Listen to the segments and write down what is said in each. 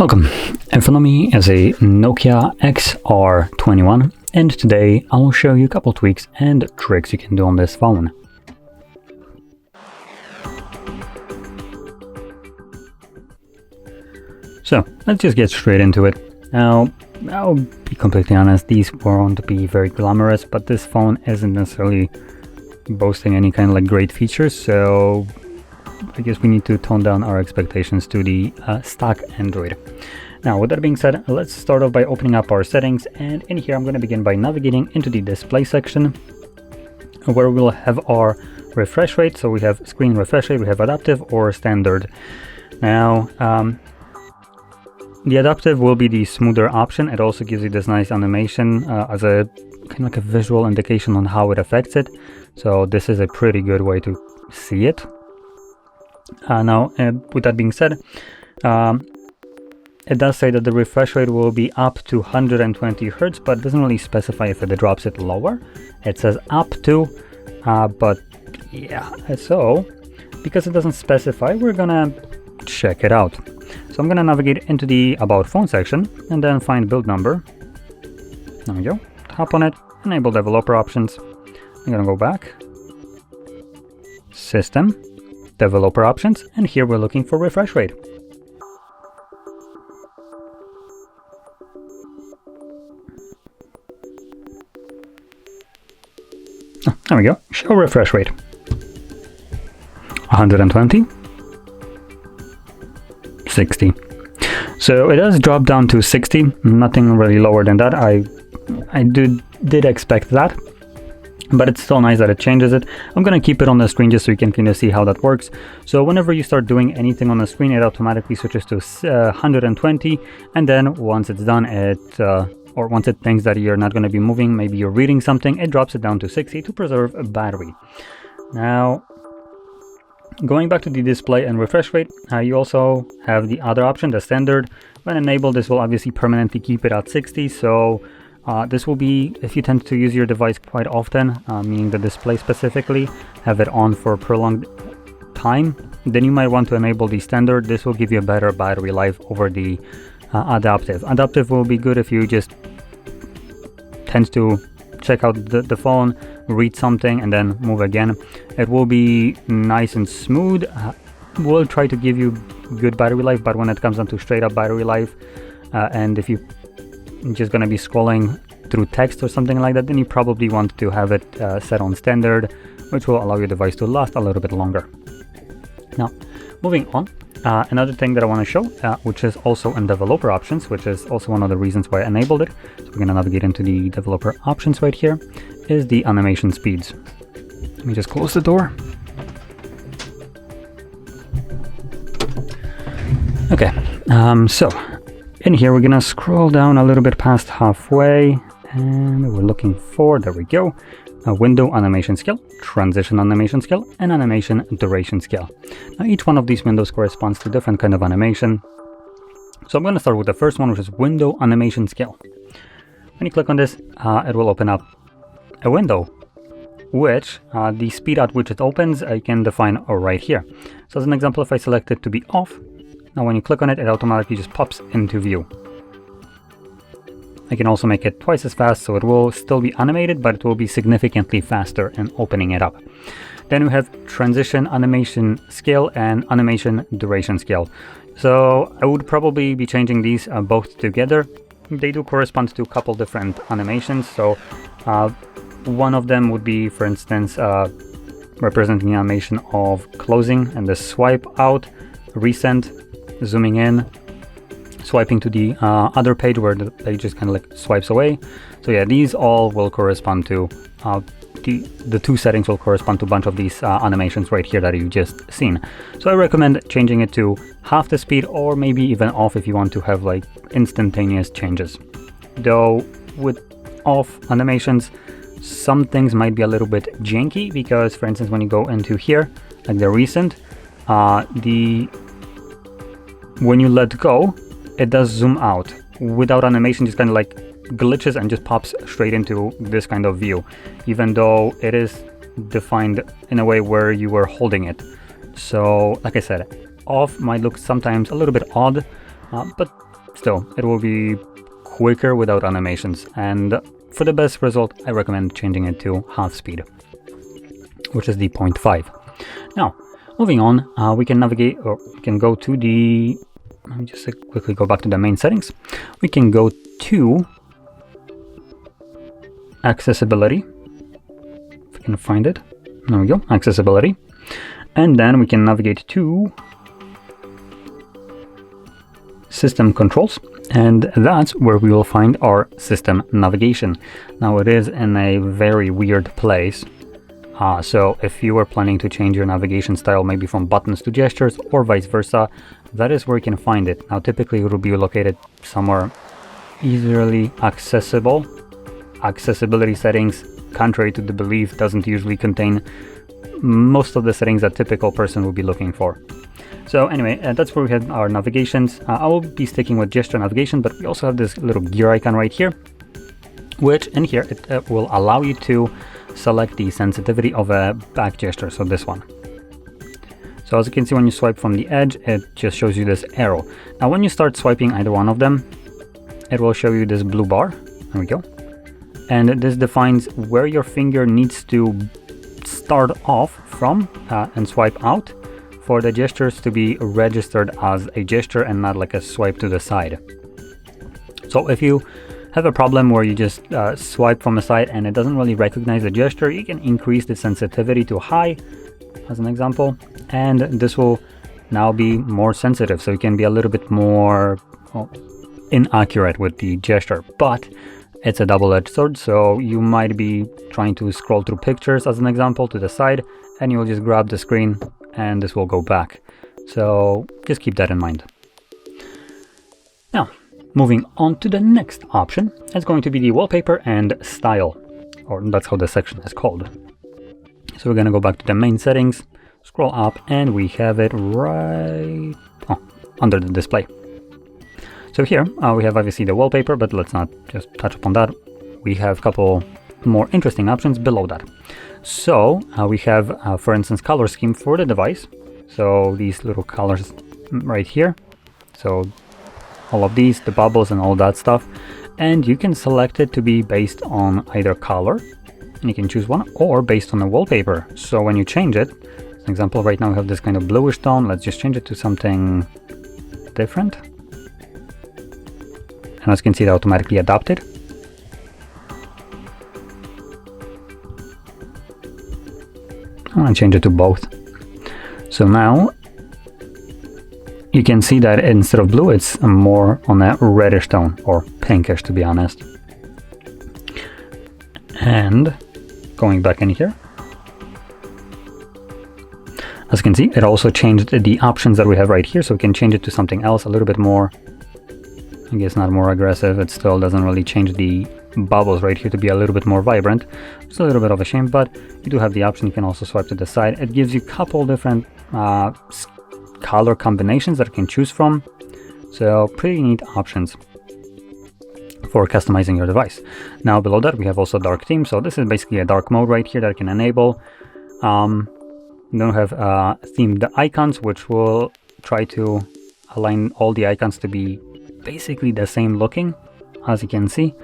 Welcome. In front of me is a Nokia XR21, and today I will show you a couple tweaks and tricks you can do on this phone. So let's just get straight into it. Now, I'll be completely honest, these won't be very glamorous, but this phone isn't necessarily boasting any kind of like great features, so I guess we need to tone down our expectations to the stock Android. Now, with that being said, let's start off by opening up our settings, and in here I'm going to begin by navigating into the display section where we'll have our refresh rate. So we have screen refresh rate, we have adaptive or standard. Now, the adaptive will be the smoother option. It also gives you this nice animation as a kind of like a visual indication on how it affects it. So this is a pretty good way to see it. Now, with that being said, it does say that the refresh rate will be up to 120 Hertz, but it doesn't really specify if it drops it lower. It says up to, but yeah, so because it doesn't specify, we're gonna check it out. So I'm gonna navigate into the About Phone section and then find build number. There we go. Tap on it, enable developer options. I'm gonna go back, system, developer options, and here we're looking for refresh rate. Oh, there we go. Show refresh rate. 120. 60. So it does drop down to 60, nothing really lower than that. I did expect that, but it's still nice that it changes it. I'm going to keep it on the screen just so you can kind of see how that works. So whenever you start doing anything on the screen, it automatically switches to 120, and then once it's done, or once it thinks that you're not going to be moving, maybe you're reading something, it drops it down to 60 to preserve a battery. Now, going back to the display and refresh rate, you also have the other option, the standard. When enabled, this will obviously permanently keep it at 60. So this will be, if you tend to use your device quite often, meaning the display specifically, have it on for a prolonged time, then you might want to enable the standard. This will give you a better battery life over the adaptive. Adaptive will be good if you just tend to check out the phone, read something, and then move again. It will be nice and smooth. We'll try to give you good battery life, but when it comes down to straight up battery life, and if you're just going to be scrolling through text or something like that, then you probably want to have it set on standard, which will allow your device to last a little bit longer. Now, moving on, another thing that I want to show, which is also in developer options, which is also one of the reasons why I enabled it. So we're going to navigate into the developer options right here, is the animation speeds. Let me just close the door. Okay, so in here we're going to scroll down a little bit past halfway, and we're looking for, there we go, a window animation scale, transition animation scale, and animation duration scale. Now each one of these windows corresponds to a different kind of animation. So I'm going to start with the first one, which is window animation scale. When you click on this, it will open up a window, which the speed at which it opens, I can define right here. So as an example, if I select it to be off, now when you click on it, it automatically just pops into view. I can also make it twice as fast, so it will still be animated, but it will be significantly faster in opening it up. Then we have transition animation scale and animation duration scale. So I would probably be changing these both together. They do correspond to a couple different animations. So one of them would be, for instance, representing the animation of closing and the swipe out, recent, zooming in, swiping to the other page where the page just kind of like swipes away. So yeah, these all will correspond to the two settings will correspond to a bunch of these animations right here that you just seen. So I recommend changing it to half the speed, or maybe even off if you want to have like instantaneous changes. Though with off animations, some things might be a little bit janky, because for instance, when you go into here, like the recent, when you let go, it does zoom out. Without animation, just kind of like glitches and just pops straight into this kind of view, even though it is defined in a way where you were holding it. So like I said, off might look sometimes a little bit odd, but still, it will be quicker without animations, and for the best result I recommend changing it to half speed, which is the 0.5. Now, moving on, we can navigate, or we can go to the, let me just quickly go back to the main settings. We can go to accessibility, if we can find it. There we go, accessibility. And then we can navigate to system controls, and that's where we will find our system navigation. Now it is in a very weird place. So if you were planning to change your navigation style, maybe from buttons to gestures or vice versa, that is where you can find it. Now typically it will be located somewhere easily accessible. Accessibility settings, contrary to the belief, doesn't usually contain most of the settings that typical person will be looking for. So anyway, that's where we have our navigations. I will be sticking with gesture navigation, but we also have this little gear icon right here, which in here it will allow you to select the sensitivity of a back gesture, so this one. So as you can see, when you swipe from the edge, it just shows you this arrow. Now when you start swiping either one of them, it will show you this blue bar. There we go. And this defines where your finger needs to start off from and swipe out for the gestures to be registered as a gesture and not like a swipe to the side. So if you have a problem where you just swipe from the side and it doesn't really recognize the gesture, you can increase the sensitivity to high as an example, and this will now be more sensitive, so you can be a little bit more inaccurate with the gesture. But it's a double-edged sword, so you might be trying to scroll through pictures as an example to the side, and you'll just grab the screen and this will go back. So just keep that in mind. Now, moving on to the next option, it's going to be the wallpaper and style, or that's how the section is called. So we're going to go back to the main settings, scroll up, and we have it right under the display. So here we have obviously the wallpaper, but let's not just touch upon that. We have a couple more interesting options below that. So we have, for instance, color scheme for the device. So these little colors right here. So all of these, the bubbles and all that stuff. And you can select it to be based on either color, and you can choose one, or based on the wallpaper. So when you change it, as an example, right now we have this kind of bluish tone. Let's just change it to something different. And as you can see, it automatically adapted. I'm going to change it to both. So now you can see that instead of blue, it's more on a reddish tone, or pinkish to be honest. And going back in here, as you can see, it also changed the options that we have right here, so we can change it to something else a little bit more, I guess not more aggressive. It still doesn't really change the bubbles right here to be a little bit more vibrant. It's a little bit of a shame, but you do have the option. You can also swipe to the side. It gives you a couple different color combinations that you can choose from. So pretty neat options for customizing your device. Now below that we have also dark theme. So this is basically a dark mode right here that I can enable. You don't have themed icons, which will try to align all the icons to be basically the same looking, as you can see.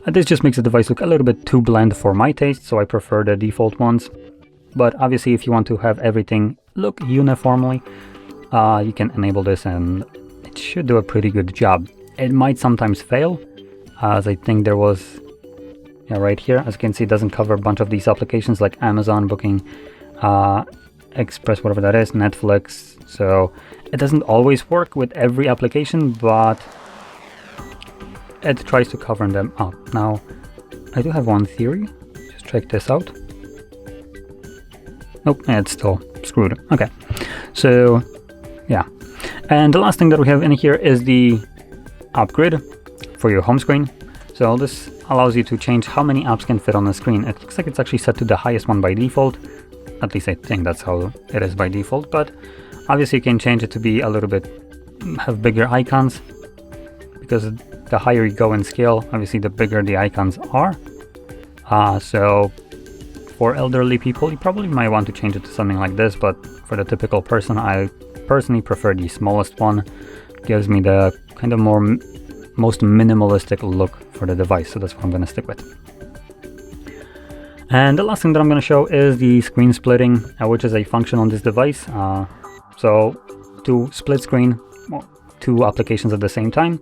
This just makes the device look a little bit too bland for my taste, so I prefer the default ones. But obviously if you want to have everything look uniformly, you can enable this and it should do a pretty good job. It might sometimes fail, as I think there was right here. As you can see, it doesn't cover a bunch of these applications like Amazon Booking, Express, whatever that is, Netflix. So it doesn't always work with every application, but it tries to cover them up. Now, I do have one theory. Just check this out. Nope, it's still screwed. Okay, so yeah. And the last thing that we have in here is the app grid for your home screen. So this allows you to change how many apps can fit on the screen. It looks like it's actually set to the highest one by default. At least I think that's how it is by default, but obviously you can change it to be a little bit, have bigger icons, because the higher you go in scale, obviously the bigger the icons are. So for elderly people, you probably might want to change it to something like this, but for the typical person, I personally prefer the smallest one. Gives me the kind of more most minimalistic look for the device, so that's what I'm going to stick with. And the last thing that I'm going to show is the screen splitting, which is a function on this device. So to split screen two applications at the same time,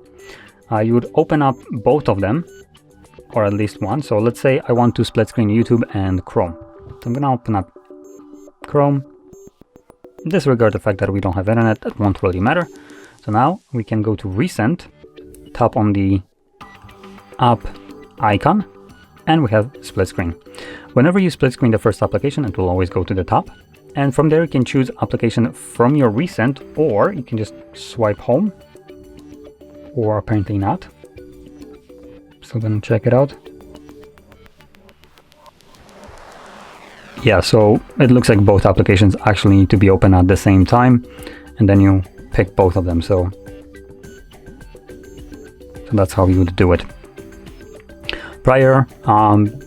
you would open up both of them, or at least one. So let's say I want to split screen YouTube and Chrome. So I'm going to open up Chrome. Disregard the fact that we don't have internet, that won't really matter. So now we can go to Recent, tap on the app icon, and we have split screen. Whenever you split screen the first application, it will always go to the top. And from there you can choose application from your recent, or you can just swipe home, or apparently not. Still gonna check it out. Yeah, so it looks like both applications actually need to be open at the same time, and then you pick both of them. So that's how you would do it. Prior,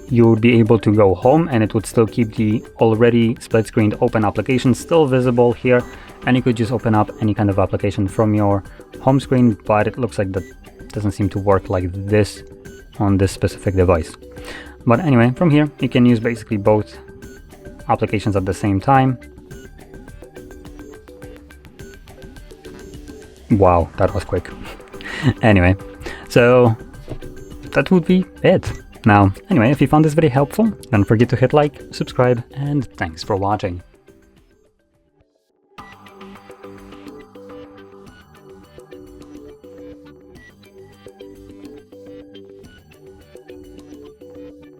you would be able to go home and it would still keep the already split screened open application still visible here, and you could just open up any kind of application from your home screen, but it looks like that doesn't seem to work like this on this specific device. But anyway, from here you can use basically both applications at the same time. Wow, that was quick. Anyway, so that would be it. Now, anyway, if you found this video helpful, don't forget to hit like, subscribe, and thanks for watching.